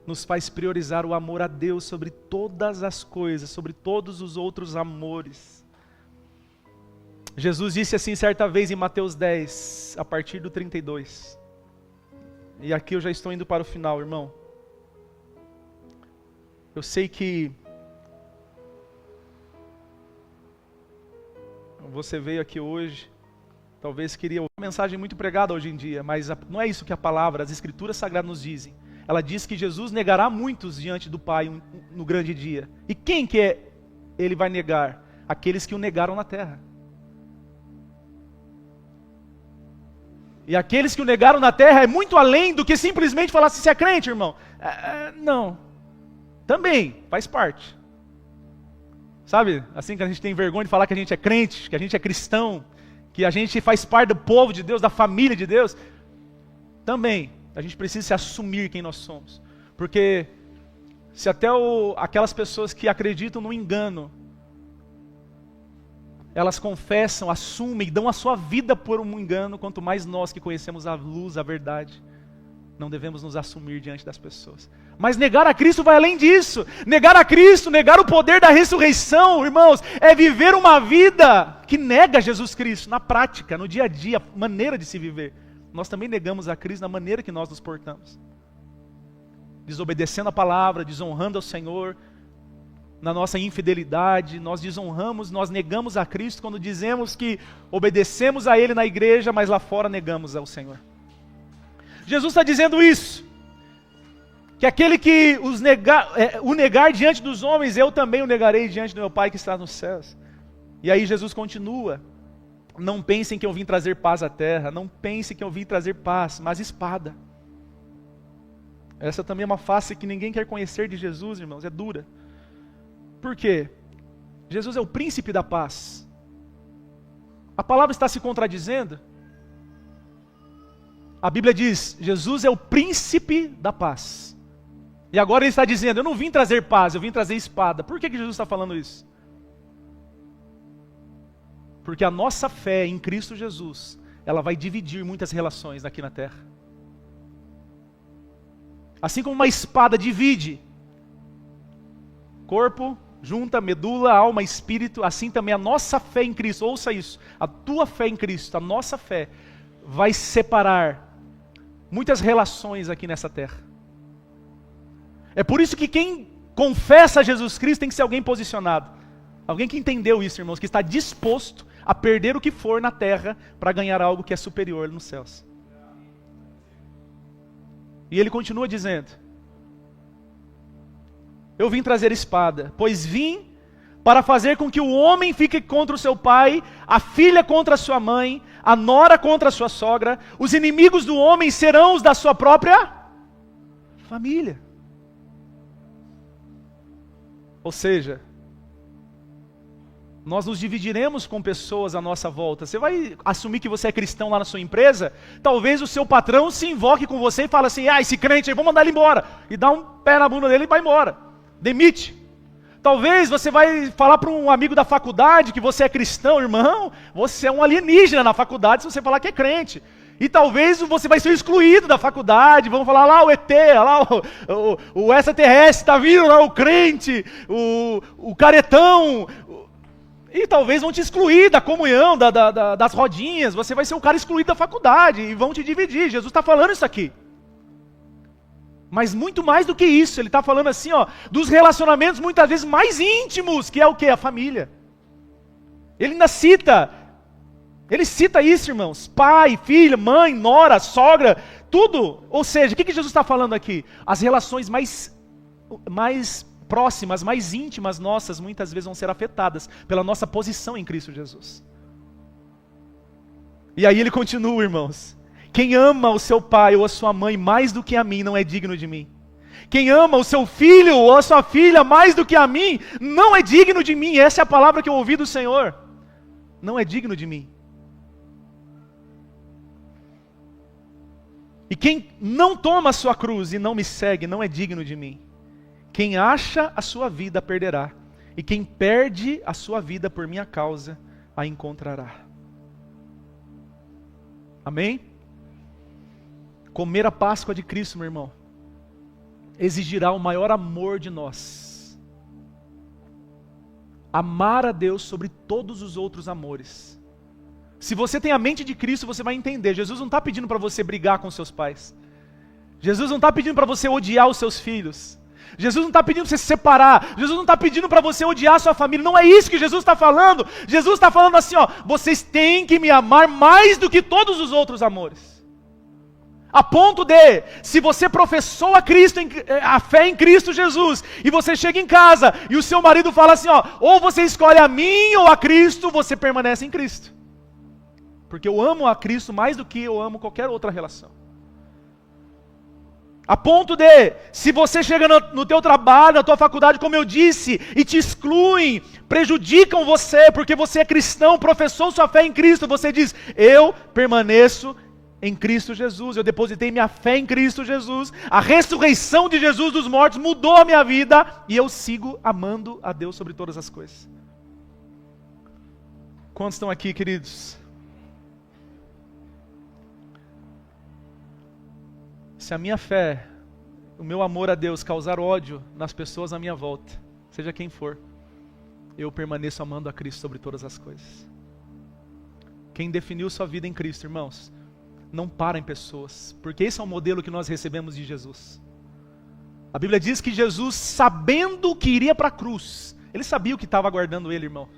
Nos faz priorizar o amor a Deus sobre todas as coisas, sobre todos os outros amores. Jesus disse assim certa vez em Mateus 10, a partir do 32. E aqui eu já estou indo para o final, irmão. Eu sei que você veio aqui hoje, talvez queria uma mensagem muito pregada hoje em dia, mas não é isso que a palavra, as escrituras sagradas nos dizem. Ela diz que Jesus negará muitos diante do Pai no grande dia. E quem que ele vai negar? Aqueles que o negaram na terra. E aqueles que o negaram na terra é muito além do que simplesmente falar assim, você é crente, irmão? Não. Também, faz parte. Sabe, assim que a gente tem vergonha de falar que a gente é crente, que a gente é cristão, que a gente faz parte do povo de Deus, da família de Deus, também a gente precisa se assumir quem nós somos. Porque se até aquelas pessoas que acreditam no engano, elas confessam, assumem, dão a sua vida por um engano, quanto mais nós que conhecemos a luz, a verdade, não devemos nos assumir diante das pessoas. Mas negar a Cristo vai além disso. Negar a Cristo, negar o poder da ressurreição, irmãos, é viver uma vida que nega Jesus Cristo na prática, no dia a dia, maneira de se viver. Nós também negamos a Cristo na maneira que nós nos portamos. Desobedecendo a palavra, desonrando ao Senhor, na nossa infidelidade, nós desonramos, nós negamos a Cristo quando dizemos que obedecemos a Ele na igreja, mas lá fora negamos ao Senhor. Jesus está dizendo isso, que aquele que o negar diante dos homens, eu também o negarei diante do meu Pai que está nos céus. E aí Jesus continua, não pensem que eu vim trazer paz à terra, não pensem que eu vim trazer paz, mas espada. Essa também é uma face que ninguém quer conhecer de Jesus, irmãos, é dura. Por quê? Jesus é o príncipe da paz. A palavra está se contradizendo? A Bíblia diz, Jesus é o príncipe da paz. E agora ele está dizendo, eu não vim trazer paz, eu vim trazer espada. Por que Jesus está falando isso? Porque a nossa fé em Cristo Jesus ela vai dividir muitas relações aqui na terra. Assim como uma espada divide corpo, junta, medula, alma, espírito, assim também a nossa fé em Cristo, ouça isso, a tua fé em Cristo, a nossa fé, vai separar muitas relações aqui nessa terra. É por isso que quem confessa Jesus Cristo tem que ser alguém posicionado. Alguém que entendeu isso, irmãos, que está disposto a perder o que for na terra para ganhar algo que é superior nos céus. E ele continua dizendo: eu vim trazer espada, pois vim para fazer com que o homem fique contra o seu pai, a filha contra a sua mãe, a nora contra a sua sogra, os inimigos do homem serão os da sua própria família. Ou seja, nós nos dividiremos com pessoas à nossa volta. Você vai assumir que você é cristão lá na sua empresa? Talvez o seu patrão se invoque com você e fale assim: esse crente aí, vou mandar ele embora. E dá um pé na bunda dele e vai embora. Demite. Talvez você vai falar para um amigo da faculdade que você é cristão, irmão, você é um alienígena na faculdade se você falar que é crente. E talvez você vai ser excluído da faculdade, vão falar lá o ET, lá o extraterrestre, está vindo lá o crente, o caretão. E talvez vão te excluir da comunhão, das rodinhas, você vai ser o cara excluído da faculdade e vão te dividir. Jesus está falando isso aqui. Mas muito mais do que isso, ele está falando assim, dos relacionamentos muitas vezes mais íntimos, que é o quê? A família. Ele ainda cita isso, irmãos, pai, filha, mãe, nora, sogra, tudo. Ou seja, o que Jesus está falando aqui? As relações mais próximas, mais íntimas nossas, muitas vezes vão ser afetadas pela nossa posição em Cristo Jesus. E aí ele continua, irmãos: quem ama o seu pai ou a sua mãe mais do que a mim não é digno de mim. Quem ama o seu filho ou a sua filha mais do que a mim não é digno de mim. Essa é a palavra que eu ouvi do Senhor. Não é digno de mim. E quem não toma a sua cruz e não me segue não é digno de mim. Quem acha a sua vida perderá, e quem perde a sua vida por minha causa a encontrará. Amém? Comer a Páscoa de Cristo, meu irmão, exigirá o maior amor de nós. Amar a Deus sobre todos os outros amores. Se você tem a mente de Cristo, você vai entender. Jesus não está pedindo para você brigar com seus pais. Jesus não está pedindo para você odiar os seus filhos. Jesus não está pedindo para você se separar. Jesus não está pedindo para você odiar a sua família. Não é isso que Jesus está falando. Jesus está falando assim, vocês têm que me amar mais do que todos os outros amores. A ponto de, se você professou a fé em Cristo Jesus, e você chega em casa, e o seu marido fala assim, ou você escolhe a mim ou a Cristo, você permanece em Cristo. Porque eu amo a Cristo mais do que eu amo qualquer outra relação. A ponto de, se você chega no teu trabalho, na tua faculdade, como eu disse, e te excluem, prejudicam você, porque você é cristão, professou sua fé em Cristo, você diz, eu permaneço em Cristo Jesus, eu depositei minha fé em Cristo Jesus, a ressurreição de Jesus dos mortos mudou a minha vida, e eu sigo amando a Deus sobre todas as coisas. Quantos estão aqui, queridos? Se a minha fé, o meu amor a Deus causar ódio nas pessoas à minha volta, seja quem for, eu permaneço amando a Cristo sobre todas as coisas. Quem definiu sua vida em Cristo, irmãos, não para em pessoas, porque esse é o modelo que nós recebemos de Jesus. A Bíblia diz que Jesus, sabendo que iria para a cruz, ele sabia o que estava aguardando ele, irmão.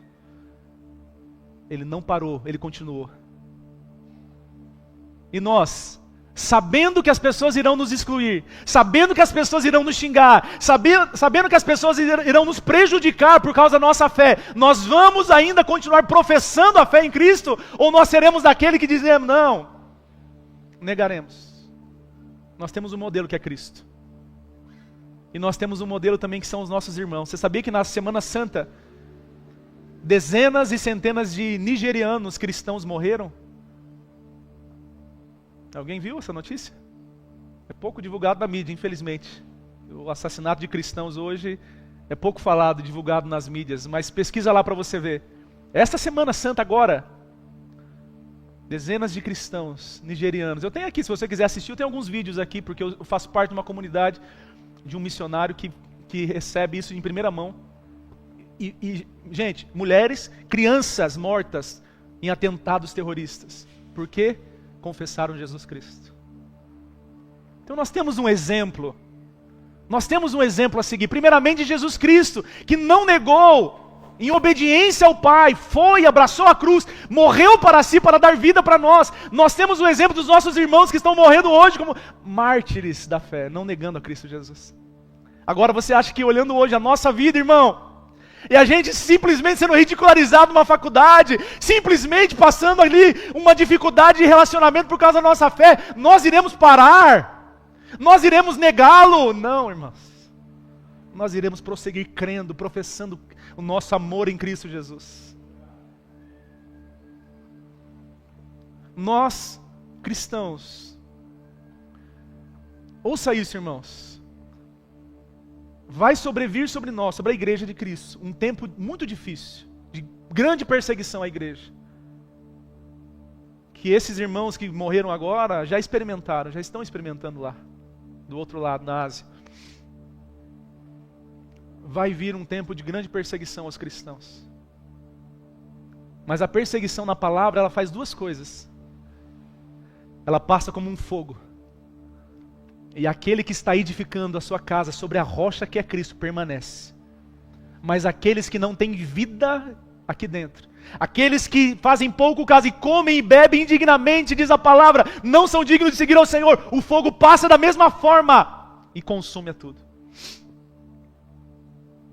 Ele não parou, ele continuou. E nós, sabendo que as pessoas irão nos excluir, sabendo que as pessoas irão nos xingar, sabendo que as pessoas irão nos prejudicar por causa da nossa fé, nós vamos ainda continuar professando a fé em Cristo? Ou nós seremos daquele que dizemos, não, negaremos. Nós temos um modelo que é Cristo. E nós temos um modelo também que são os nossos irmãos. Você sabia que na Semana Santa, dezenas e centenas de nigerianos cristãos morreram? Alguém viu essa notícia? É pouco divulgado na mídia, infelizmente. O assassinato de cristãos hoje é pouco falado, divulgado nas mídias, mas pesquisa lá para você ver. Esta Semana Santa agora, Dezenas de cristãos nigerianos. Eu tenho aqui, se você quiser assistir, eu tenho alguns vídeos aqui, porque eu faço parte de uma comunidade de um missionário que recebe isso em primeira mão. Gente, mulheres, crianças mortas em atentados terroristas. Por quê? Confessaram Jesus Cristo. Então nós temos um exemplo. Nós temos um exemplo a seguir. Primeiramente Jesus Cristo, que não negou, em obediência ao Pai, foi, abraçou a cruz, morreu para si, para dar vida para nós. Nós temos o exemplo dos nossos irmãos que estão morrendo hoje como mártires da fé, não negando a Cristo Jesus. Agora você acha que olhando hoje a nossa vida, irmão, e a gente simplesmente sendo ridicularizado numa faculdade, simplesmente passando ali uma dificuldade de relacionamento por causa da nossa fé, nós iremos parar? Nós iremos negá-lo? Não, irmãos. Nós iremos prosseguir crendo, professando o nosso amor em Cristo Jesus. Nós, cristãos, ouça isso, irmãos, vai sobrevir sobre nós, sobre a igreja de Cristo, um tempo muito difícil, de grande perseguição à igreja, que esses irmãos que morreram agora já experimentaram, já estão experimentando lá, do outro lado, na Ásia. Vai vir um tempo de grande perseguição aos cristãos. Mas a perseguição na palavra, ela faz duas coisas. Ela passa como um fogo. E aquele que está edificando a sua casa sobre a rocha que é Cristo, permanece. Mas aqueles que não têm vida aqui dentro, aqueles que fazem pouco caso e comem e bebem indignamente, diz a palavra, não são dignos de seguir ao Senhor, o fogo passa da mesma forma e consome a tudo.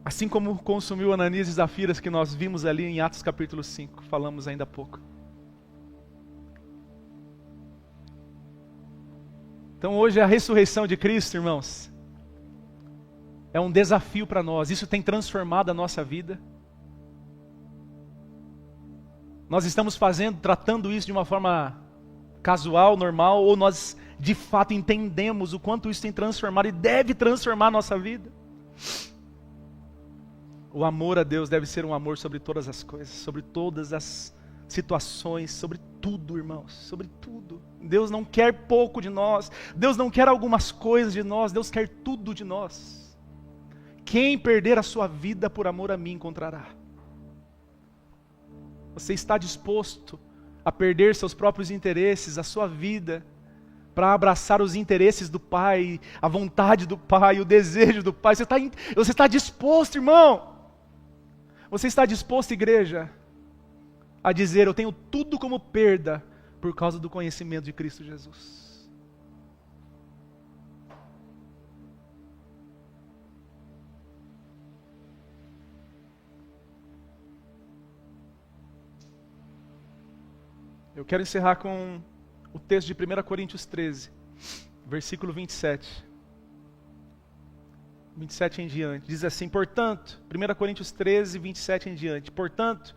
Assim como consumiu Ananias e Zafiras, que nós vimos ali em Atos capítulo 5, falamos ainda há pouco. Então hoje a ressurreição de Cristo, irmãos, é um desafio para nós. Isso tem transformado a nossa vida. Nós estamos tratando isso de uma forma casual, normal, ou nós de fato entendemos o quanto isso tem transformado e deve transformar a nossa vida. O amor a Deus deve ser um amor sobre todas as coisas, sobre todas as situações, sobre tudo, irmãos, sobre tudo. Deus não quer pouco de nós, Deus não quer algumas coisas de nós, Deus quer tudo de nós. Quem perder a sua vida por amor a mim encontrará. Você está disposto a perder seus próprios interesses, a sua vida, para abraçar os interesses do Pai, a vontade do Pai, o desejo do Pai? Você está disposto, irmão? Você está disposto, igreja, a dizer, eu tenho tudo como perda por causa do conhecimento de Cristo Jesus? Eu quero encerrar com o texto de 1 Coríntios 13, versículo 27. 27 em diante, diz assim, portanto, 1 Coríntios 13, 27 em diante, portanto,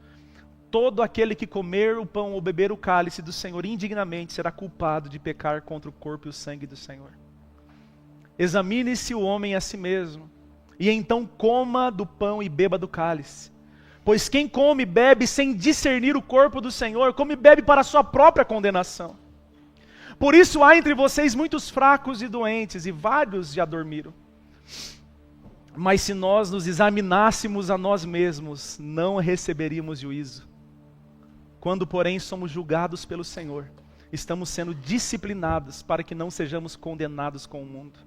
todo aquele que comer o pão ou beber o cálice do Senhor indignamente será culpado de pecar contra o corpo e o sangue do Senhor. Examine-se o homem a si mesmo, e então coma do pão e beba do cálice. Pois quem come e bebe sem discernir o corpo do Senhor, come e bebe para a sua própria condenação. Por isso há entre vocês muitos fracos e doentes, e vários já dormiram. Mas se nós nos examinássemos a nós mesmos, não receberíamos juízo. Quando, porém, somos julgados pelo Senhor, estamos sendo disciplinados para que não sejamos condenados com o mundo.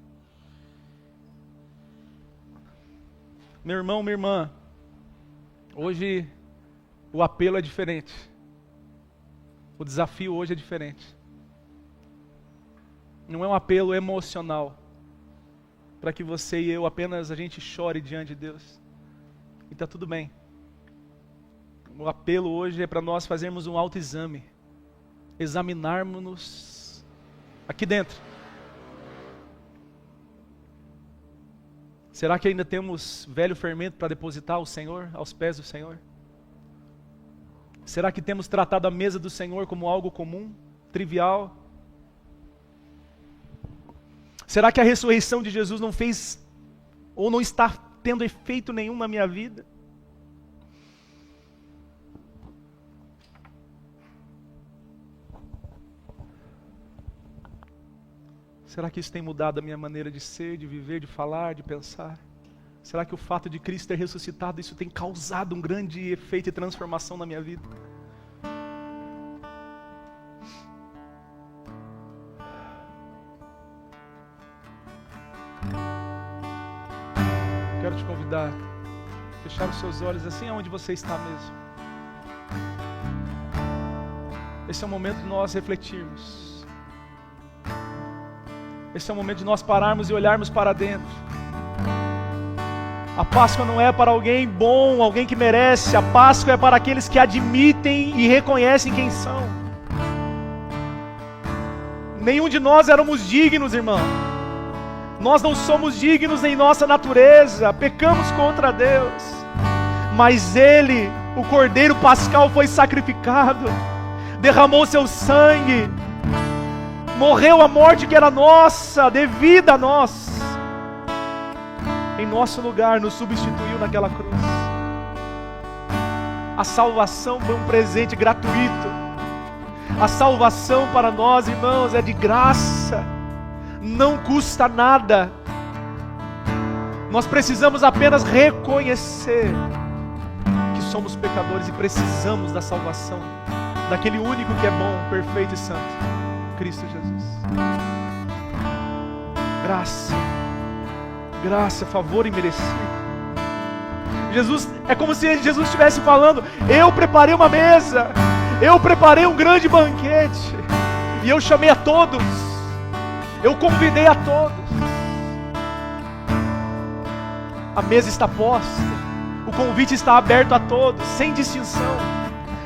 Meu irmão, minha irmã, hoje o apelo é diferente. O desafio hoje é diferente. Não é um apelo emocional, para que você e eu apenas a gente chore diante de Deus. E está tudo bem. O apelo hoje é para nós fazermos um autoexame. Examinarmos-nos aqui dentro. Será que ainda temos velho fermento para depositar ao Senhor, aos pés do Senhor? Será que temos tratado a mesa do Senhor como algo comum, trivial? Será que a ressurreição de Jesus não fez, ou não está tendo efeito nenhum na minha vida? Será que isso tem mudado a minha maneira de ser, de viver, de falar, de pensar? Será que o fato de Cristo ter ressuscitado, isso tem causado um grande efeito e transformação na minha vida? Quero te convidar a fechar os seus olhos assim aonde você está mesmo. Esse é o momento de nós refletirmos. Esse é o momento de nós pararmos e olharmos para dentro. A Páscoa não é para alguém bom, alguém que merece. A Páscoa é para aqueles que admitem e reconhecem quem são. Nenhum de nós éramos dignos, irmão. Nós não somos dignos em nossa natureza, pecamos contra Deus. Mas Ele, o Cordeiro Pascal, foi sacrificado, derramou seu sangue, morreu a morte que era nossa, devida a nós. Em nosso lugar, nos substituiu naquela cruz. A salvação foi um presente gratuito. A salvação para nós, irmãos, é de graça. Não custa nada. Nós precisamos apenas reconhecer que somos pecadores e precisamos da salvação daquele único que é bom, perfeito e santo, Cristo Jesus. Graça, favor imerecido. Jesus, é como se Jesus estivesse falando: eu preparei uma mesa, eu preparei um grande banquete, e eu chamei a todos, eu convidei a todos. A mesa está posta, o convite está aberto a todos, sem distinção.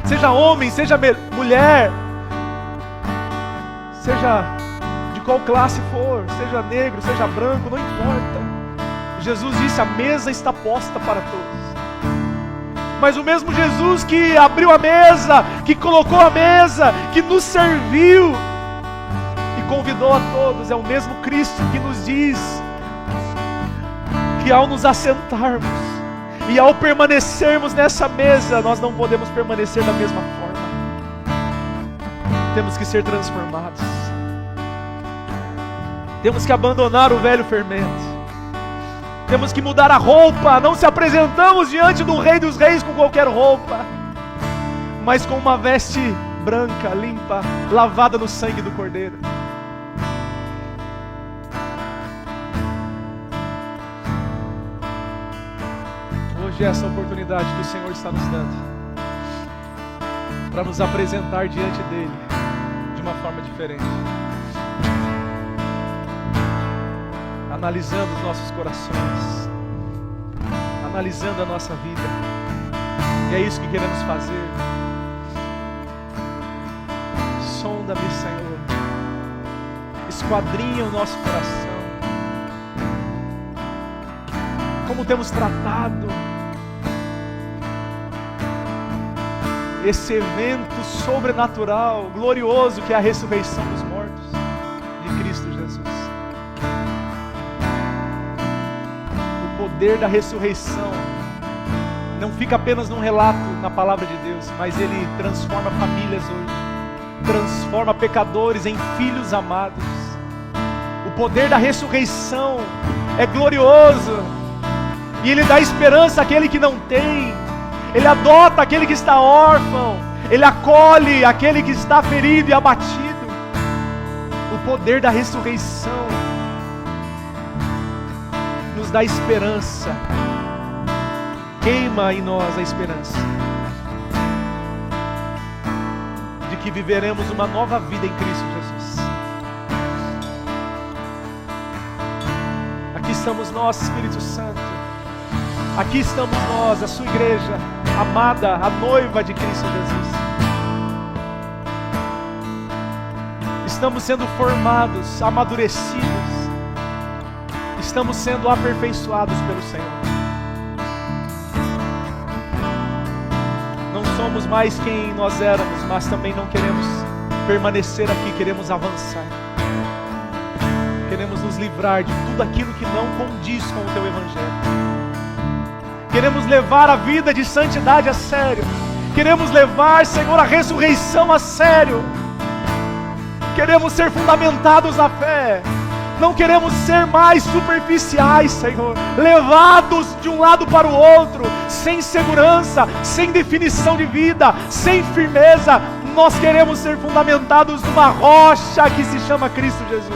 Seja homem, seja mulher, seja de qual classe for, seja negro, seja branco, não importa. Jesus disse: a mesa está posta para todos. Mas o mesmo Jesus que abriu a mesa, que colocou a mesa, que nos serviu e convidou a todos, é o mesmo Cristo que nos diz que ao nos assentarmos e ao permanecermos nessa mesa, nós não podemos permanecer da mesma forma. Temos que ser transformados. Temos que abandonar o velho fermento. Temos que mudar a roupa. Não se apresentamos diante do Rei dos Reis com qualquer roupa, mas com uma veste branca, limpa, lavada no sangue do Cordeiro. Hoje é essa oportunidade que o Senhor está nos dando para nos apresentar diante dEle de uma forma diferente, analisando os nossos corações, analisando a nossa vida. E é isso que queremos fazer. Sonda-me, Senhor, esquadrinha o nosso coração. Como temos tratado esse evento sobrenatural, glorioso, que é a ressurreição dos mortos de Cristo Jesus. O poder da ressurreição não fica apenas num relato na palavra de Deus, mas ele transforma famílias hoje, transforma pecadores em filhos amados. O poder da ressurreição é glorioso, e ele dá esperança àquele que não tem. Ele adota aquele que está órfão, ele acolhe aquele que está ferido e abatido. O poder da ressurreição nos dá esperança, queima em nós a esperança de que viveremos uma nova vida em Cristo Jesus. Aqui estamos nós, Espírito Santo. Aqui estamos nós, a sua igreja amada, a noiva de Cristo Jesus. Estamos sendo formados, amadurecidos. Estamos sendo aperfeiçoados pelo Senhor. Não somos mais quem nós éramos, mas também não queremos permanecer aqui, queremos avançar. Queremos nos livrar de tudo aquilo que não condiz com o Teu Evangelho. Queremos levar a vida de santidade a sério. Queremos levar, Senhor, a ressurreição a sério. Queremos ser fundamentados na fé. Não queremos ser mais superficiais, Senhor, levados de um lado para o outro, sem segurança, sem definição de vida, sem firmeza. Nós queremos ser fundamentados numa rocha que se chama Cristo Jesus.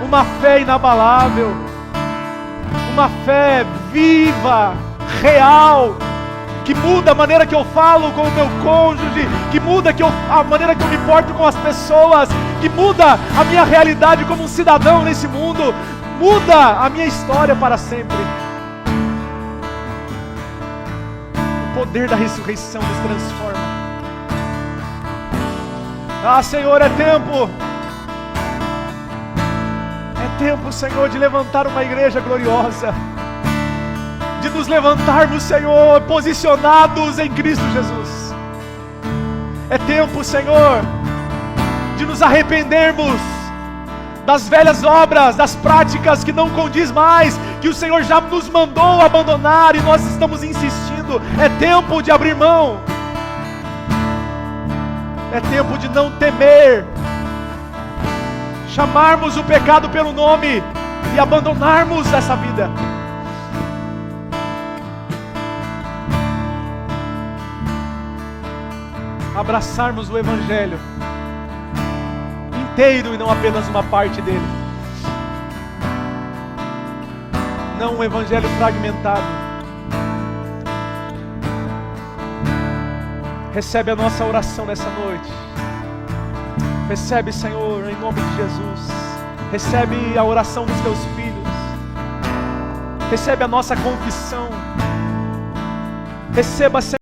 Uma fé inabalável, uma fé viva, real, que muda a maneira que eu falo com o meu cônjuge, que muda a maneira que eu me porto com as pessoas, que muda a minha realidade como um cidadão nesse mundo, muda a minha história para sempre. O poder da ressurreição nos transforma. Ah, Senhor, é tempo, Senhor, de levantar uma igreja gloriosa, de nos levantarmos, Senhor, posicionados em Cristo Jesus. É tempo, Senhor, de nos arrependermos das velhas obras, das práticas que não condiz mais, que o Senhor já nos mandou abandonar e nós estamos insistindo. É tempo de abrir mão. É tempo de não temer, chamarmos o pecado pelo nome e abandonarmos essa vida. Abraçarmos o Evangelho inteiro e não apenas uma parte dele. Não um Evangelho fragmentado. Recebe a nossa oração nessa noite. Recebe, Senhor, em nome de Jesus. Recebe a oração dos teus filhos. Recebe a nossa confissão. Receba, Senhor.